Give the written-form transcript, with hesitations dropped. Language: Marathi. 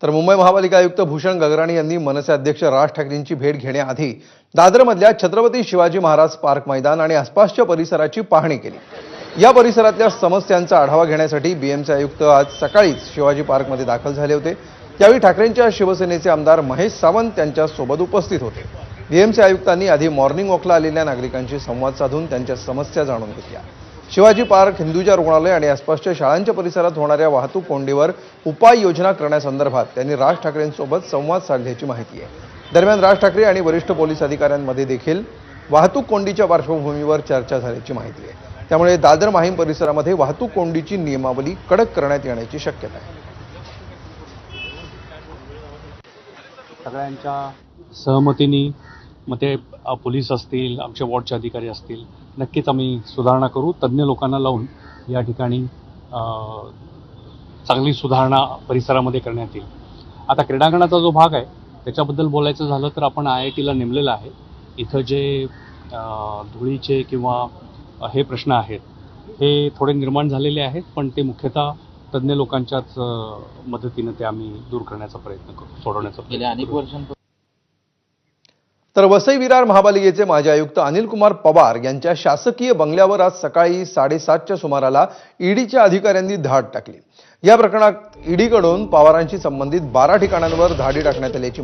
तर मुंबई महापालिका आयुक्त भूषण गगराणी यांनी मनसे अध्यक्ष राज ठाकरेंची भेट घेण्याआधी दादरमधल्या छत्रपती शिवाजी महाराज पार्क मैदान आणि आसपासच्या परिसराची पाहणी केली। या परिसरातल्या समस्यांचा आढावा घेण्यासाठी बीएमसी आयुक्त आज सकाळीच शिवाजी पार्कमध्ये दाखल झाले होते। त्यावेळी ठाकरेंच्या शिवसेनेचे आमदार महेश सावंत त्यांच्या सोबत उपस्थित होते। बीएमसी आयुक्तांनी आधी मॉर्निंग वॉकला आलेल्या नागरिकांशी संवाद साधून त्यांच्या समस्या जाणून घेतल्या। शिवाजी पार्क, हिंदुजा रुग्णालय आणि आसपासच्या शाळांच्या परिसरात होणाऱ्या वाहतूक कोंडीवर उपाययोजना करण्यासंदर्भात त्यांनी राज ठाकरेंसोबत संवाद साधल्याची माहिती आहे। दरम्यान राज ठाकरे आणि वरिष्ठ पोलीस अधिकाऱ्यांमध्ये देखील वाहतूक कोंडीच्या पार्श्वभूमीवर चर्चा झाल्याची माहिती आहे। त्यामुळे दादर माहीम परिसरामध्ये वाहतूक कोंडीची नियमावली कडक करण्यात येण्याची शक्यता आहे। सगळ्यांच्या सहमतीने मग ते पोलीस असतील, आमचे वॉर्डचे अधिकारी असतील, नक्कीच आम्ही सुधारणा करू। तज्ज्ञ लोकांना लावून या ठिकाणी चांगली सुधारणा परिसरामध्ये करण्यात येईल। आता क्रीडांगणाचा जो भाग आहे त्याच्याबद्दल बोलायचं झालं तर आपण IITला नेमलेलं आहे। इथं जे धुळीचे किंवा हे प्रश्न आहेत हे थोडे निर्माण झालेले आहेत, पण ते मुख्यतः तज्ज्ञ लोकांच्याच मदतीने ते आम्ही दूर करण्याचा प्रयत्न करू, सोडवण्याचा प्रयत्न करू। तर वसई विरार महापालिकेचे माजी आयुक्त अनिल कुमार पवार यांच्या शासकीय बंगल्यावर आज सकाळी 7:30च्या सुमाराला ईडीच्या अधिकाऱ्यांनी धाड टाकली। या प्रकरणात ईडीकडून पवारांशी संबंधित 12 ठिकाणांवर धाडी टाकण्यात आल्याची